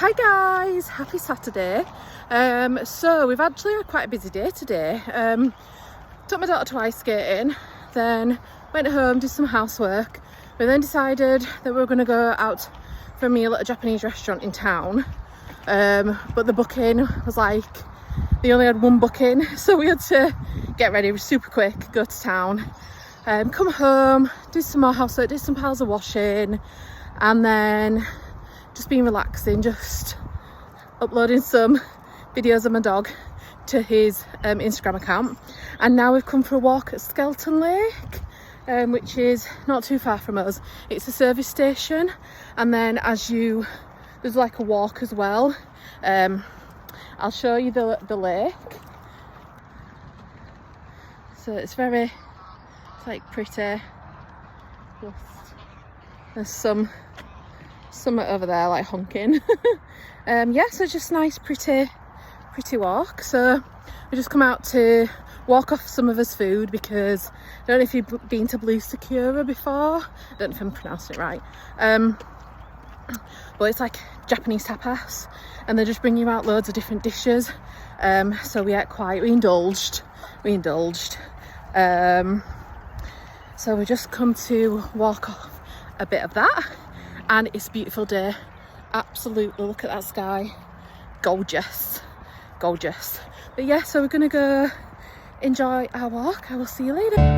Hi guys, happy Saturday. So we've actually had quite a busy day today. Took my daughter to ice skating, then went home, did some housework. We then decided that we were going to go out for a meal at a Japanese restaurant in town, but the booking was like, they only had one booking, so we had to get ready super quick, go to town, come home, do some more housework, did some piles of washing, and then just been relaxing, just uploading some videos of my dog to his Instagram account. And now we've come for a walk at Skeleton Lake, which is not too far from us. It's a service station, and then there's like a walk as well. I'll show you the lake. So it's like pretty. There's some over there like honking. Yeah, so just nice pretty walk. So we just come out to walk off some of his food, because I don't know if you've been to Blue Sakura before. I don't know if I'm pronouncing it right, but it's like Japanese tapas, and they just bring you out loads of different dishes. So we indulged. So we just come to walk off a bit of that, and it's a beautiful day. Absolutely, look at that sky, gorgeous. But yeah, so we're gonna go enjoy our walk. I will see you later.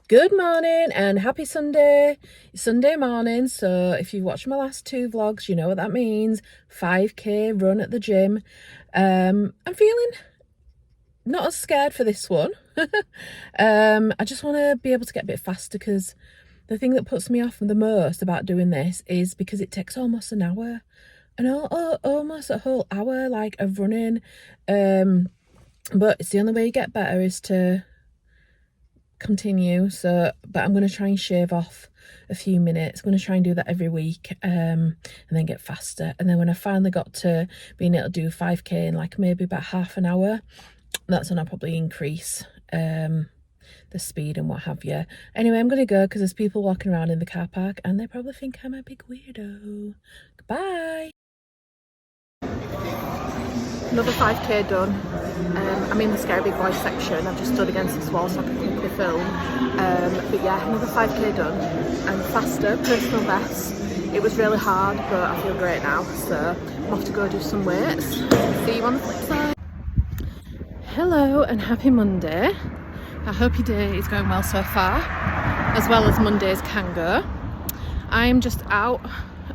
Good morning and happy Sunday. It's Sunday morning, so if you watched my last two vlogs, you know what that means. 5k run at the gym. I'm feeling not as scared for this one. I just want to be able to get a bit faster, because the thing that puts me off the most about doing this is because it takes almost an hour, and almost a whole hour like of running. But it's the only way you get better is to continue. But I'm going to try and shave off a few minutes. I'm going to try and do that every week, and then get faster. And then when I finally got to being able to do 5k in like maybe about half an hour, that's when I'll probably increase the speed and what have you. Anyway, I'm going to go because there's people walking around in the car park and they probably think I'm a big weirdo. Goodbye. Another 5k done. I'm in the scary big boy section. I've just stood against this wall so I can quickly film. But yeah, another 5k done. I'm faster, personal best. It was really hard, but I feel great now. So I'm off to go do some weights. See you on the flip side. Hello and happy Monday. I hope your day is going well so far, as well as Mondays can go. I'm just out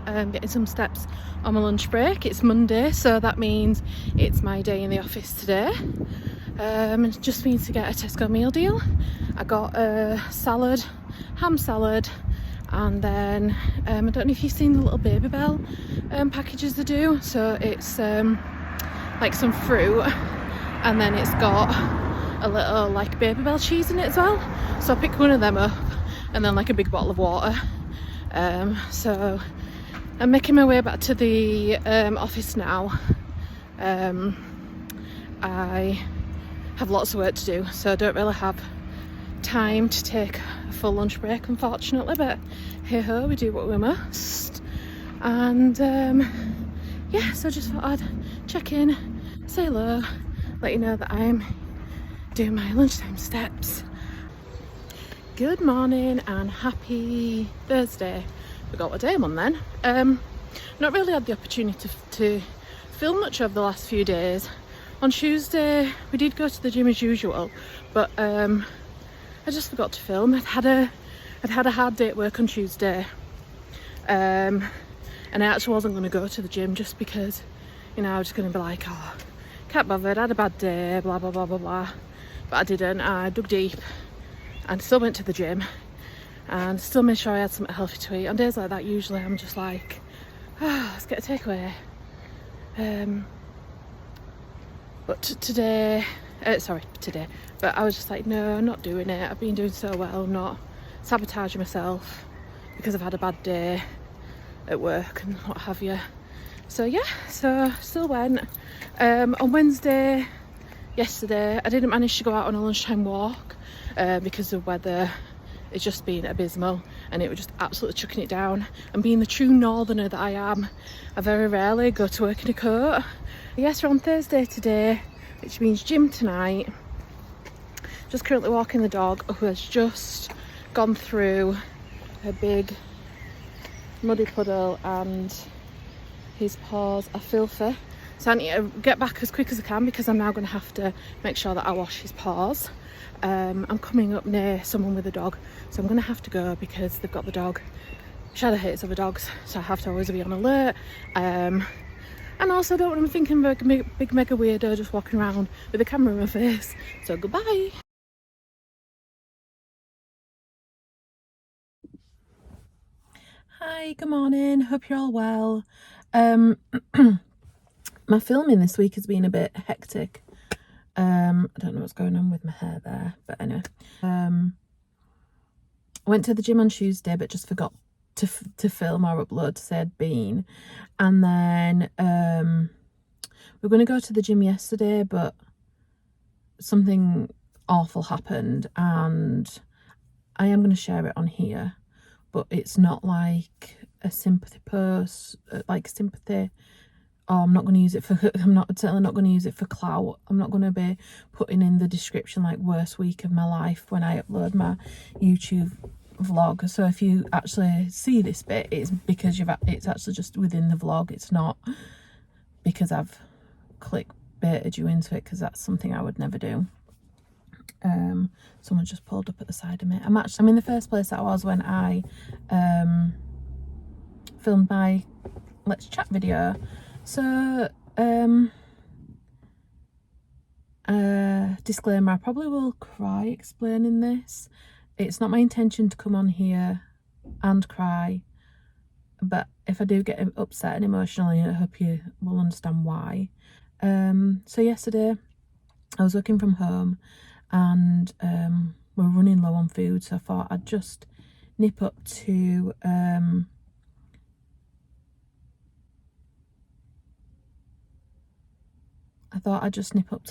getting some steps on my lunch break. It's Monday, so that means it's my day in the office today. Just means to get a Tesco meal deal. I got a salad, ham salad, and then I don't know if you've seen the little Baby Bell packages they do. So it's like some fruit, and then it's got a little like Baby Bell cheese in it as well. So I picked one of them up, and then like a big bottle of water. So I'm making my way back to the office now. I have lots of work to do, so I don't really have time to take a full lunch break, unfortunately, but hey ho, we do what we must. And yeah, so just thought I'd check in, say hello, let you know that I'm doing my lunchtime steps. Good morning and happy Thursday. Forgot what day I'm on then. Not really had the opportunity to film much over the last few days. On Tuesday we did go to the gym as usual, but I just forgot to film. I'd had a hard day at work on Tuesday, and I actually wasn't going to go to the gym just because, you know, I was just going to be like, oh, can't bothered, I had a bad day, blah blah blah blah blah. But I didn't. I dug deep and still went to the gym and still made sure I had something healthy to eat. On days like that, usually I'm just like, let's get a takeaway. But today sorry, today. But I was just like, no, I'm not doing it. I've been doing so well, I'm not sabotaging myself because I've had a bad day at work and what have you. So yeah, so still went. On Wednesday, yesterday, I didn't manage to go out on a lunchtime walk because the weather it's just been abysmal and it was just absolutely chucking it down. And being the true northerner that I am, I very rarely go to work in a coat. Yes, we're on Thursday today, which means gym tonight. Just currently walking the dog who has just gone through a big muddy puddle and his paws are filthy. So I need to get back as quick as I can because I'm now going to have to make sure that I wash his paws. I'm coming up near someone with a dog, so I'm going to have to go because they've got the dog. Shadow hates other dogs, so I have to always be on alert. And also I don't want to be thinking of a big mega weirdo just walking around with a camera in my face. So goodbye. Hi, good morning. Hope you're all well. My filming this week has been a bit hectic. I don't know what's going on with my hair there, but anyway. I went to the gym on Tuesday, but just forgot to film or upload to say I'd been. And then we were going to go to the gym yesterday, but something awful happened, and I am going to share it on here, but it's not like a sympathy post, like sympathy. Oh, I'm not going to use it for, certainly not going to use it for clout. I'm not going to be putting in the description like worst week of my life when I upload my YouTube vlog. So if you actually see this bit, it's because it's actually just within the vlog. It's not because I've clickbaited you into it, because that's something I would never do. Someone just pulled up at the side of me. I'm in the first place that I was when I filmed my Let's Chat video. So disclaimer, I probably will cry explaining this. It's not my intention to come on here and cry, but if I do get upset and emotional, I hope you will understand why. So yesterday I was working from home and we're running low on food, so I thought I'd just nip up to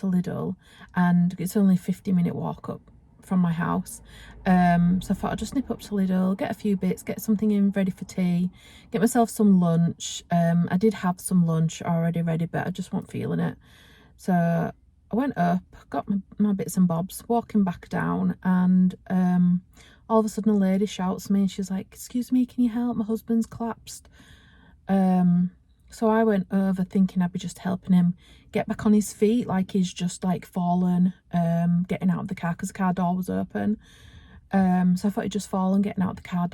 Lidl, and it's only a 50-minute walk up from my house. So I thought I'd just nip up to Lidl, get a few bits, get something in ready for tea, get myself some lunch. I did have some lunch already ready, but I just wasn't feeling it. So I went up, got my bits and bobs, walking back down, and all of a sudden a lady shouts me and she's like, "Excuse me, can you help? My husband's collapsed." So I went over thinking I'd be just helping him get back on his feet, like he's just like fallen, getting out of the car because the car door was open. So I thought he'd just fallen, getting out the car,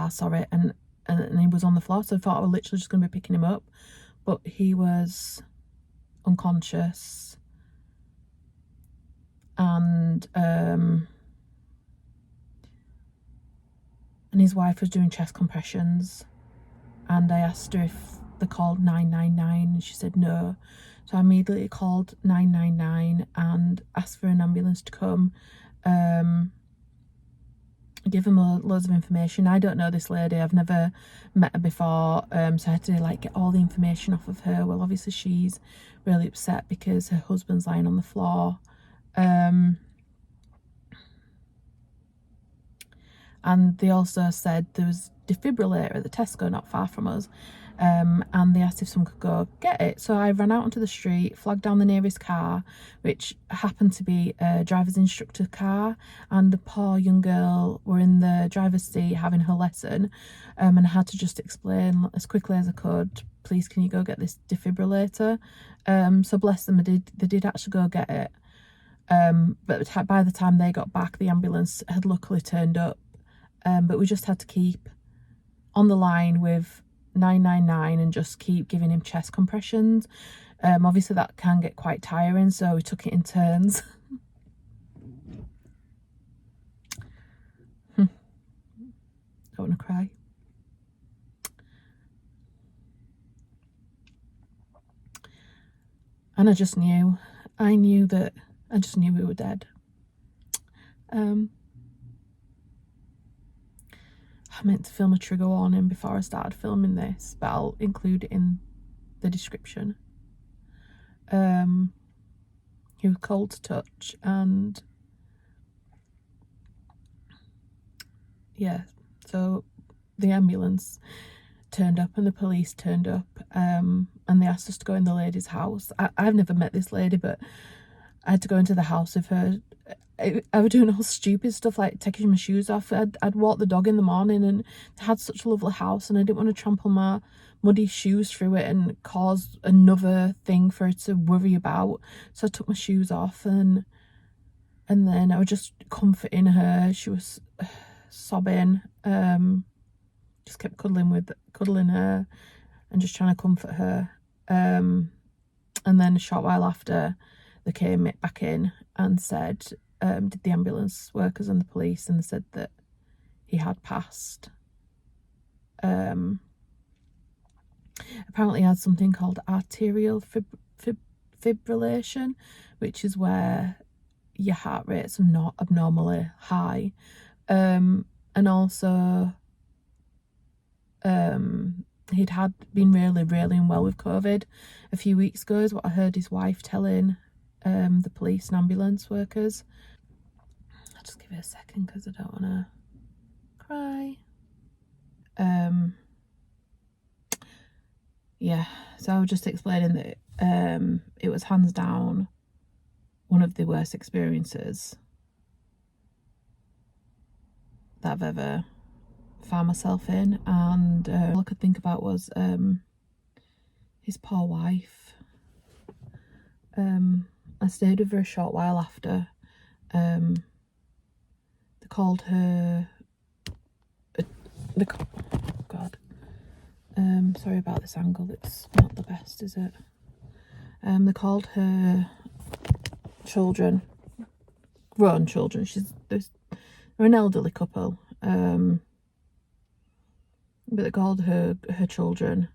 sorry, and he was on the floor. So I thought I was literally just going to be picking him up, but he was unconscious, and his wife was doing chest compressions. And I asked her if they called 999 and she said no. So I immediately called 999 and asked for an ambulance to come. Give them loads of information. I don't know this lady, I've never met her before, so I had to like get all the information off of her. Well, obviously she's really upset because her husband's lying on the floor. And they also said there was a defibrillator at the Tesco not far from us, and they asked if someone could go get it. So I ran out onto the street, flagged down the nearest car, which happened to be a driver's instructor car, and the poor young girl were in the driver's seat having her lesson, and I had to just explain as quickly as I could, "Please, can you go get this defibrillator?" So bless them, they did actually go get it, but by the time they got back, the ambulance had luckily turned up. But we just had to keep on the line with 999 and just keep giving him chest compressions. Obviously that can get quite tiring, so we took it in turns. Don't want to cry. And I just knew I just knew we were dead. I meant to film a trigger warning before I started filming this, but I'll include it in the description. He was cold to touch, and yeah, so the ambulance turned up and the police turned up, and they asked us to go in the lady's house. I've never met this lady, but I had to go into the house of her. I was doing all stupid stuff like taking my shoes off. I'd walk the dog in the morning, and they had such a lovely house, and I didn't want to trample my muddy shoes through it and cause another thing for her to worry about. So I took my shoes off, and then I was just comforting her. She was sobbing. Just kept cuddling her and just trying to comfort her. And then a short while after, they came back in and said, did the ambulance workers and the police, and they said that he had passed. Apparently he had something called arterial fibrillation, which is where your heart rates are not abnormally high. And also he'd been really unwell with COVID a few weeks ago, is what I heard his wife telling the police and ambulance workers. I'll just give it a second because I don't want to cry. Yeah, so I was just explaining that it was hands down one of the worst experiences that I've ever found myself in, and all I could think about was his poor wife. I stayed with her a short while after. They called her God, sorry about this angle, it's not the best, is it? They called her children, grown children. They're an elderly couple, but they called her children,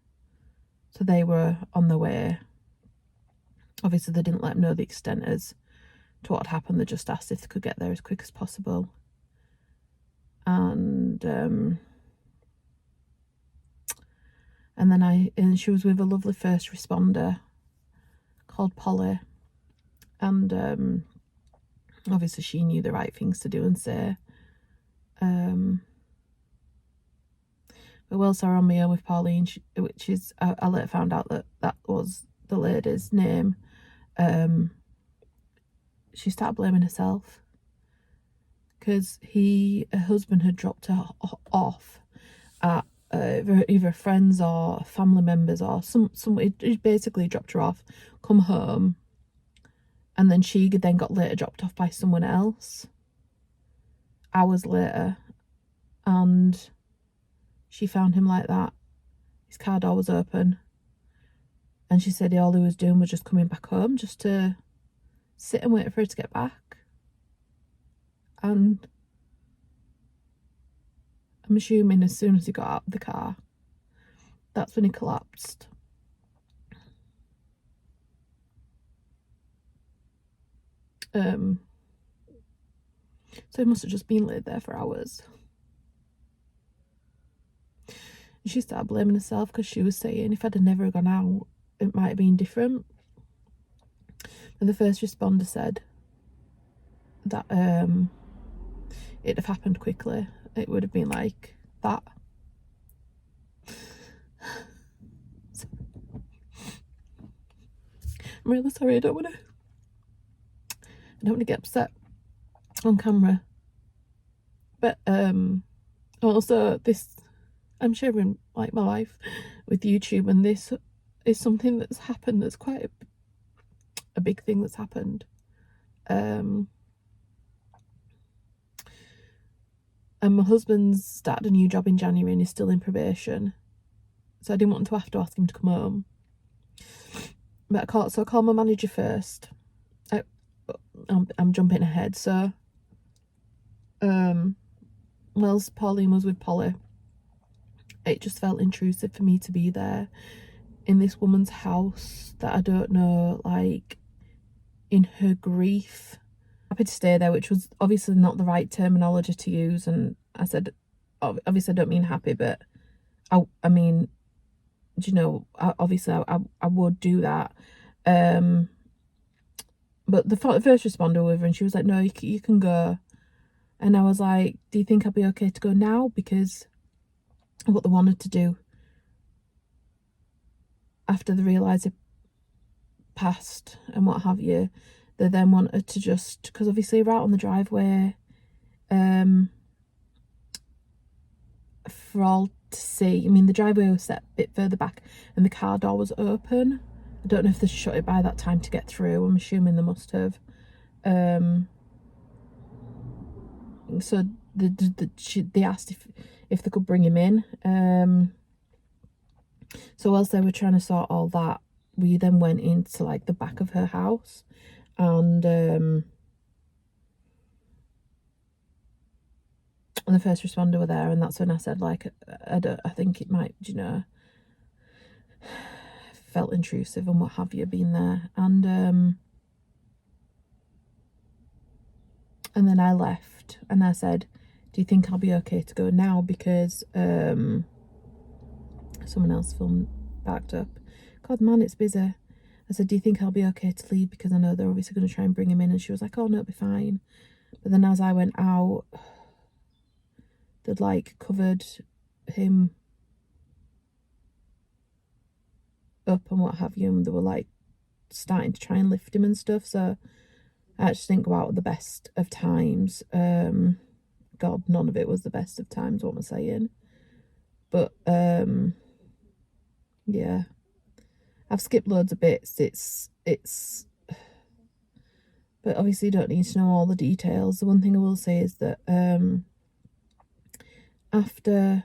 so they were on their way. Obviously they didn't let them know the extent as to what had happened. They just asked if they could get there as quick as possible. And then she was with a lovely first responder called Polly, and obviously she knew the right things to do and say. But whilst I were on my own with Pauline, which is, I later found out that was the lady's name, she started blaming herself, because her husband had dropped her off at either friends or family members or he basically dropped her off, come home, and then she then got later dropped off by someone else hours later, and she found him like that. His car door was open, and she said all he was doing was just coming back home just to sit and wait for her to get back. And I'm assuming as soon as he got out of the car, that's when he collapsed. So he must have just been laid there for hours. And she started blaming herself, because she was saying if I'd have never gone out, it might have been different. And the first responder said that it'd have happened quickly. It would have been like that. I'm really sorry. I don't want to get upset on camera. But also I'm sharing like my life with YouTube, and this is something that's happened that's quite a big thing that's happened. And my husband's started a new job in January and he's still in probation, so I didn't want to have to ask him to come home. But I called my manager first. I'm jumping ahead. So whilst Pauline was with Polly, it just felt intrusive for me to be there in this woman's house that I don't know. Like, in her grief. Happy to stay there, which was obviously not the right terminology to use. And I said, obviously I don't mean happy, but I mean, you know, obviously I would do that. But the first responder with her, and she was like, no, you can go. And I was like, do you think I'll be okay to go now? Because what they wanted to do after they realised it passed and what have you, they then wanted to just, because obviously we're out on the driveway, for all to see. I mean, the driveway was set a bit further back and the car door was open. I don't know if they shut it by that time to get through. I'm assuming they must have. So they asked if they could bring him in. So whilst they were trying to sort all that, we then went into like the back of her house, and the first responder were there, and that's when I said, like, I think it might, you know, felt intrusive and what have you, being there. And then I left and I said, do you think I'll be okay to go now? Because someone else filmed backed up. God, man, it's busy. I said, do you think I'll be okay to leave? Because I know they're obviously going to try and bring him in. And she was like, oh, no, it'll be fine. But then as I went out, they'd like covered him up and what have you. And they were like starting to try and lift him and stuff. So I just didn't go out at the best of times. God, none of it was the best of times, what am I saying? But yeah, I've skipped loads of bits. It's but obviously you don't need to know all the details. The one thing I will say is that after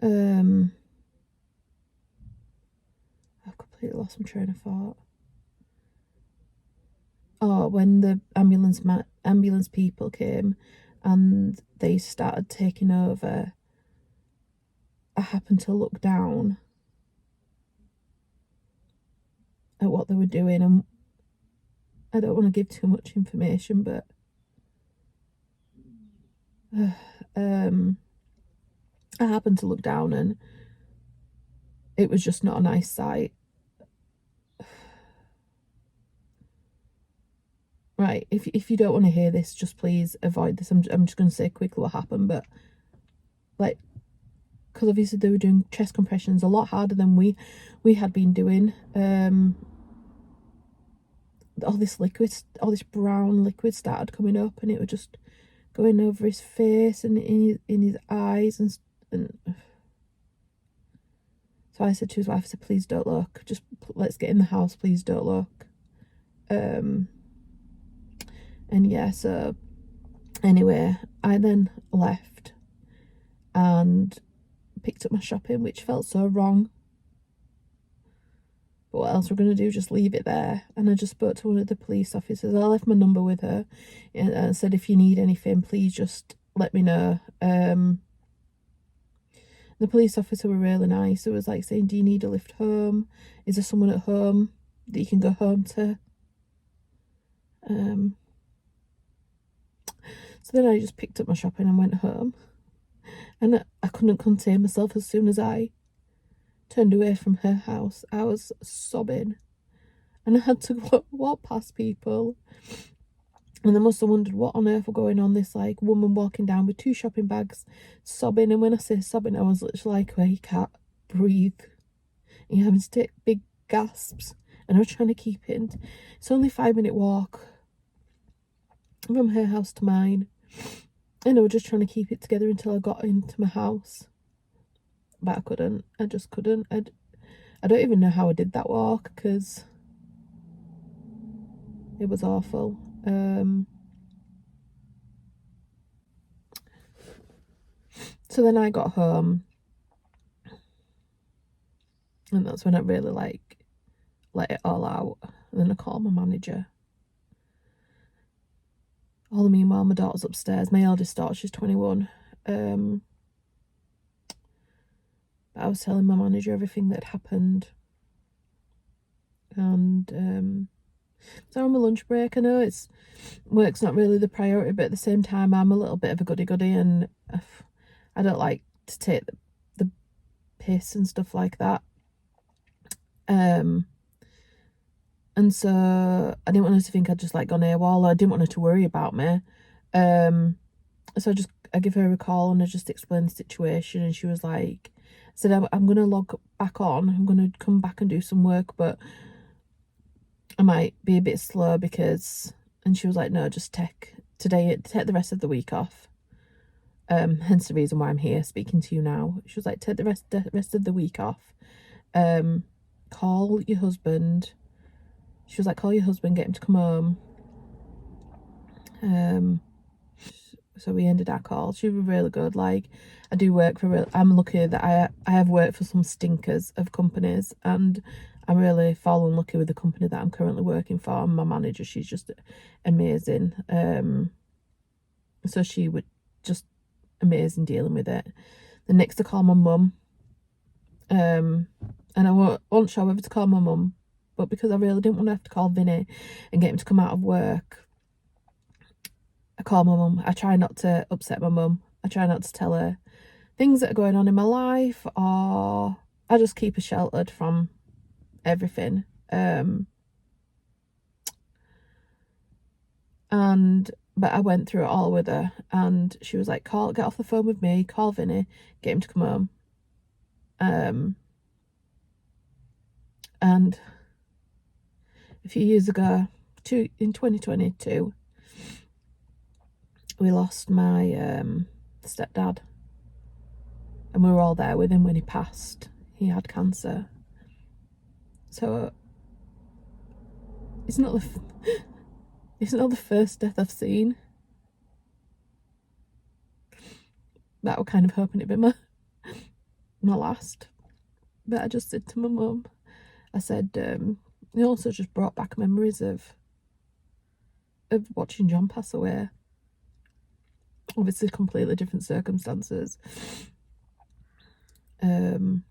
I've completely lost my train of thought. Oh, when the ambulance people came and they started taking over, I happened to look down at what they were doing, and I don't want to give too much information, but I happened to look down and it was just not a nice sight. Right, if you don't want to hear this, just please avoid this. I'm just going to say quickly what happened, but like, because obviously they were doing chest compressions a lot harder than we had been doing. All this liquid, all this brown liquid started coming up, and it was just going over his face and in his eyes, and so I said to his wife, I said, please don't look, just let's get in the house, please don't look. And yeah, so anyway, I then left and picked up my shopping, which felt so wrong. But what else we're going to do? Just leave it there. And I just spoke to one of the police officers. I left my number with her and said, if you need anything, please just let me know. The police officer were really nice. It was like saying, do you need a lift home? Is there someone at home that you can go home to? So then I just picked up my shopping and went home. And I couldn't contain myself. As soon as I turned away from her house, I was sobbing. And I had to walk past people. And they must have wondered what on earth were going on. This like woman walking down with 2 shopping bags, sobbing. And when I say sobbing, I was literally like, where you can't breathe. And you're having to take big gasps. And I was trying to keep it. And it's only a 5-minute walk from her house to mine. And I was just trying to keep it together until I got into my house. But I couldn't. I just couldn't. I don't even know how I did that walk, because it was awful. So then I got home, and that's when I really like let it all out. And then I called my manager. All the meanwhile, my daughter's upstairs. My eldest daughter, she's 21. But I was telling my manager everything that had happened. And So on my lunch break, I know it's work's not really the priority, but at the same time, I'm a little bit of a goody-goody, and I don't like to take the piss and stuff like that. And so I didn't want her to think I'd just like gone AWOL. I didn't want her to worry about me. So I give her a call and I just explained the situation, and she was like, I said, I'm going to log back on. I'm going to come back and do some work, but I might be a bit slow because, and she was like, no, just take the rest of the week off. Hence the reason why I'm here speaking to you now. She was like, take the rest of the week off. Call your husband. She was like, call your husband, get him to come home. So we ended our call. She was really good. Like, I do work for I'm lucky that I have worked for some stinkers of companies, and I'm really fallen lucky with the company that I'm currently working for. And my manager, she's just amazing. So she would just amazing dealing with it. The next I call my mum. And I wasn't sure whether to call my mum, but because I really didn't want to have to call Vinny and get him to come out of work, I call my mum. I try not to upset my mum. I try not to tell her things that are going on in my life, or I just keep her sheltered from everything. But I went through it all with her, and she was like, get off the phone with me, call Vinny, get him to come home. And a few years ago, in 2022, we lost my stepdad, and we were all there with him when he passed. He had cancer. So it's not the first death I've seen. That was kind of hoping it'd be my last. But I just said to my mum, I said, it also just brought back memories of watching John pass away. Obviously completely different circumstances. And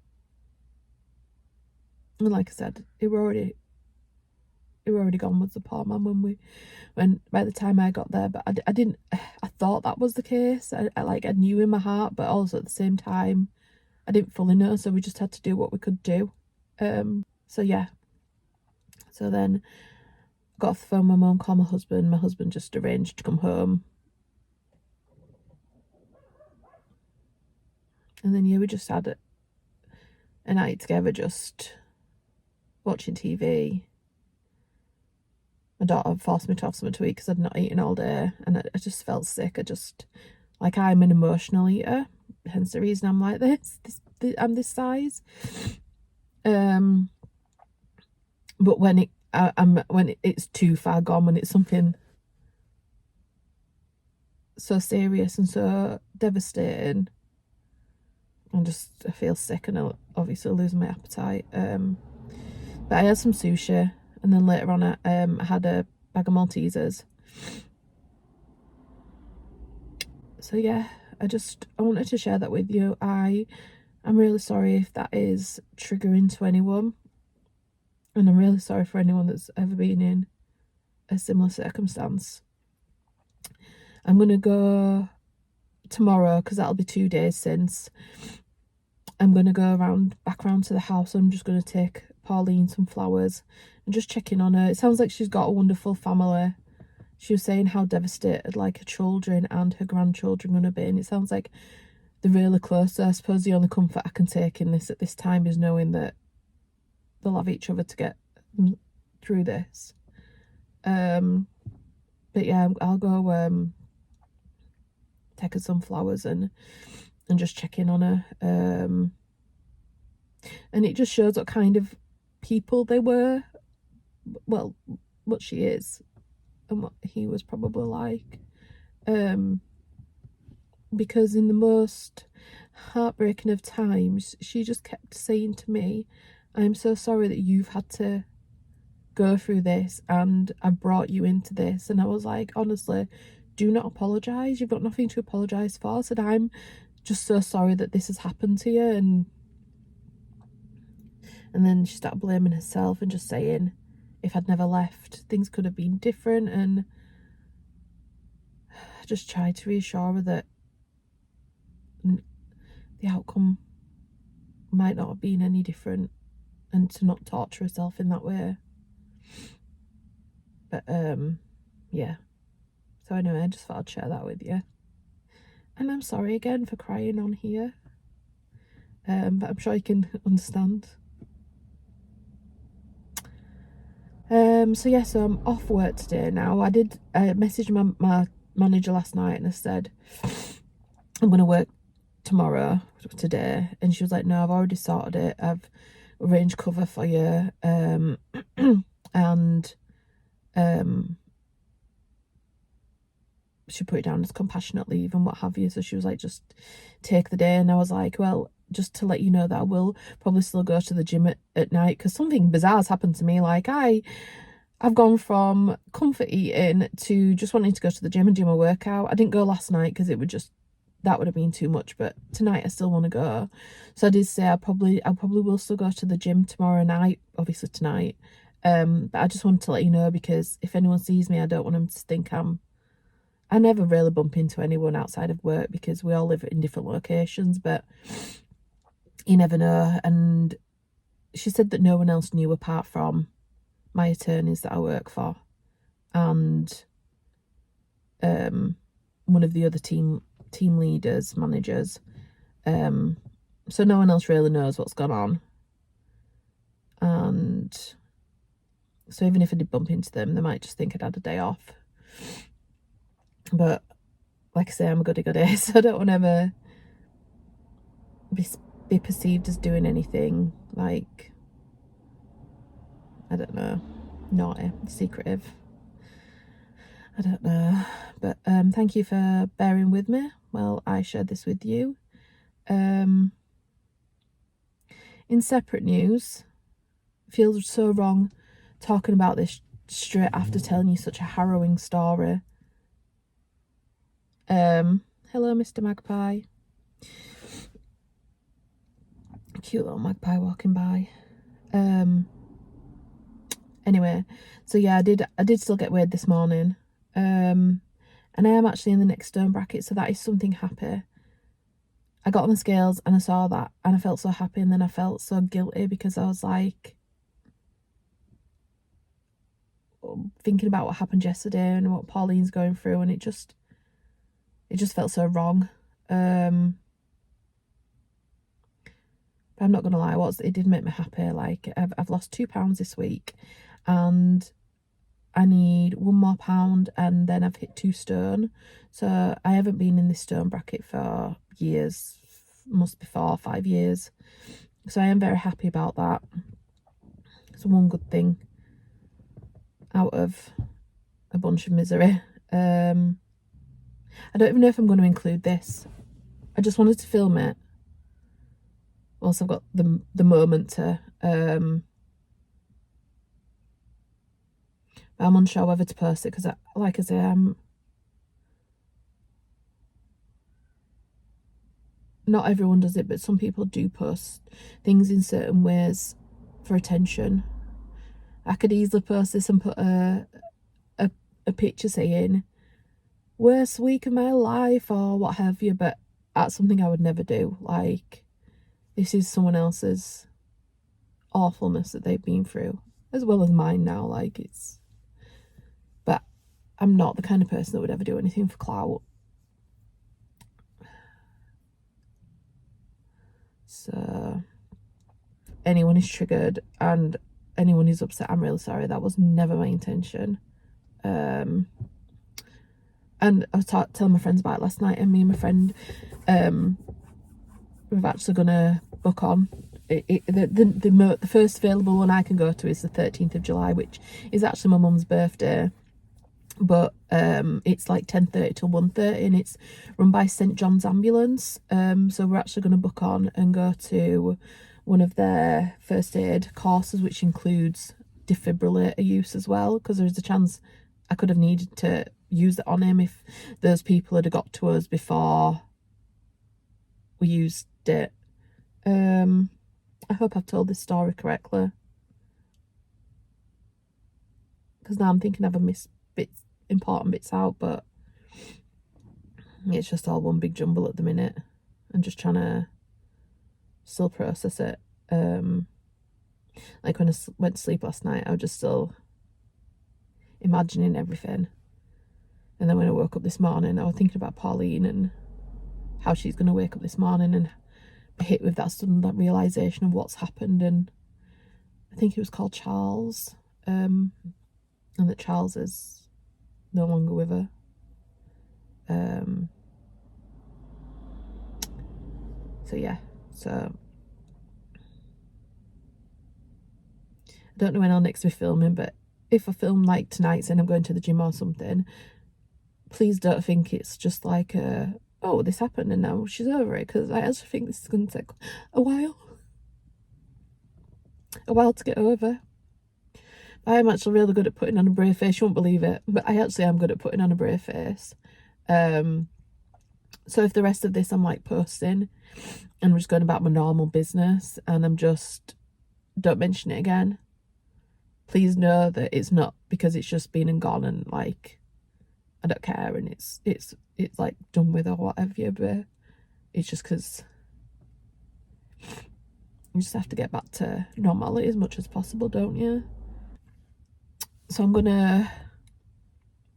like I said, it were already gone with the poor man when by the time I got there. But I didn't, I thought that was the case. I knew in my heart, but also at the same time I didn't fully know, so we just had to do what we could do. So yeah, so then I got off the phone with my mum, called my husband just arranged to come home, and then yeah, we just had a night together, just watching TV. My daughter forced me to have something to eat because I'd not eaten all day, and I just felt sick. I'm an emotional eater, hence the reason I'm like this. I'm this size. But when it's too far gone, when it's something so serious and so devastating, I feel sick, and I obviously lose my appetite. But I had some sushi, and then later on I had a bag of Maltesers. So yeah, I wanted to share that with you. I'm really sorry if that is triggering to anyone, and I'm really sorry for anyone that's ever been in a similar circumstance. I'm going to go tomorrow, because that'll be 2 days since. I'm going to go back around to the house. I'm just going to take Pauline some flowers and just check in on her. It sounds like she's got a wonderful family. She was saying how devastated like her children and her grandchildren are going to be, and it sounds like they're really close. So I suppose the only comfort I can take in this at this time is knowing that they'll have each other to get them through this. But yeah, I'll go take her some flowers and just check in on her. And it just shows what kind of people they were. Well, what she is and what he was probably like. Because in the most heartbreaking of times, she just kept saying to me, I'm so sorry that you've had to go through this, and I brought you into this. And I was like, honestly, do not apologise. You've got nothing to apologise for. I said, I'm just so sorry that this has happened to you. And then she started blaming herself and just saying, if I'd never left, things could have been different, and I just tried to reassure her that the outcome might not have been any different, and to not torture herself in that way. But yeah, so anyway, I just thought I'd share that with you, and I'm sorry again for crying on here, but I'm sure you can understand. So yeah, so I'm off work today now. I messaged my manager last night and I said I'm going to work today, and she was like, no, I've already sorted it, I've arranged cover for you, and she put it down as compassionate leave and what have you, so she was like, just take the day. And I was like, well, just to let you know that I will probably still go to the gym at night, because something bizarre has happened to me. Like I've gone from comfort eating to just wanting to go to the gym and do my workout. I didn't go last night because that would have been too much, but tonight I still want to go. So I did say I probably will still go to the gym tomorrow night, obviously tonight. But I just wanted to let you know, because if anyone sees me, I don't want them to think I never really bump into anyone outside of work, because we all live in different locations, but you never know. And she said that no one else knew apart from my attorneys that I work for, and one of the other team leaders, managers. So no one else really knows what's gone on. And so even if I did bump into them, they might just think I'd had a day off. But like I say, I'm a goody-goody, so I don't want to ever be perceived as doing anything like, I don't know, naughty, secretive. I don't know. But thank you for bearing with me while I shared this with you. In separate news, it feels so wrong talking about this straight after telling you such a harrowing story. Hello, Mr. Magpie. Cute little magpie walking by. Anyway, so yeah, I did still get weighed this morning. And I am actually in the next stone bracket, so that is something happy. I got on the scales and I saw that and I felt so happy, and then I felt so guilty because I was like thinking about what happened yesterday and what Pauline's going through, and it just felt so wrong. But I'm not gonna lie, it did make me happy. Like I've lost 2 pounds this week, and I need 1 more pound, and then I've hit 2 stone. So I haven't been in this stone bracket for years, must be 4 or 5 years. So I am very happy about that. It's one good thing out of a bunch of misery. I don't even know if I'm going to include this. I just wanted to film it whilst I've got the moment to. I'm unsure whether to post it, because like I say, not everyone does it, but some people do post things in certain ways for attention. I could easily post this and put a picture saying worst week of my life or what have you, but that's something I would never do. Like, this is someone else's awfulness that they've been through, as well as mine now. Like, but I'm not the kind of person that would ever do anything for clout. So anyone is triggered and anyone is upset, I'm really sorry. That was never my intention. And I was telling my friends about it last night, and me and my friend, we're actually gonna book on. The first available one I can go to is the 13th of July, which is actually my mum's birthday. But it's like 10:30 till 1:30, and it's run by St John's Ambulance. So we're actually going to book on and go to one of their first aid courses, which includes defibrillator use as well, because there's a chance I could have needed to use it on him if those people had got to us before we used it. I hope I've told this story correctly. because now I'm thinking I've missed bits, important bits out, but it's just all one big jumble at the minute. I'm just trying to still process it. Like when I went to sleep last night, I was just still imagining everything. And then when I woke up this morning, I was thinking about Pauline and how she's going to wake up this morning and be hit with that sudden realisation of what's happened. And I think it was called Charles, and that Charles is no longer with her. So yeah, so I don't know when I'll next be filming, but if I film like tonight saying I'm going to the gym or something, please don't think it's just like oh, this happened and now she's over it, because I actually think this is going to take a while to get over. I am actually really good at putting on a brave face. You won't believe it, but I actually am good at putting on a brave face. So if the rest of this I'm like posting and I'm just going about my normal business and I'm just don't mention it again, please know that it's not because it's just been and gone and like I don't care and it's like done with or whatever, but it's just because you just have to get back to normality as much as possible, don't you? So I'm gonna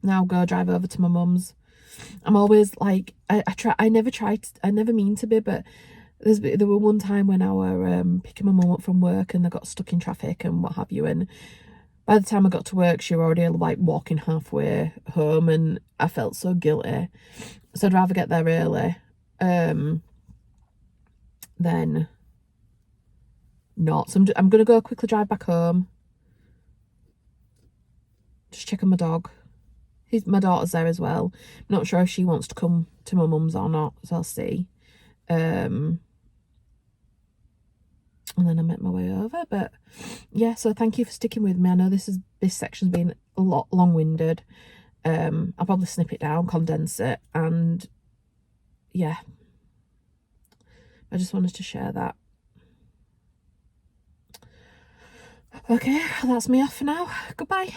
now go drive over to my mum's. I'm always like, I never mean to be, but there were one time when I were picking my mum up from work and I got stuck in traffic and what have you, and by the time I got to work she were already like walking halfway home and I felt so guilty. So I'd rather get there early than not. So I'm gonna go quickly drive back home, just check on my dog. My daughter's there as well. I'm not sure if she wants to come to my mum's or not, so I'll see. And then I make my way over. But yeah, so thank you for sticking with me. I know this section's been a lot long-winded. I'll probably snip it down, condense it, and yeah, I just wanted to share that. Okay, that's me off for now. Goodbye.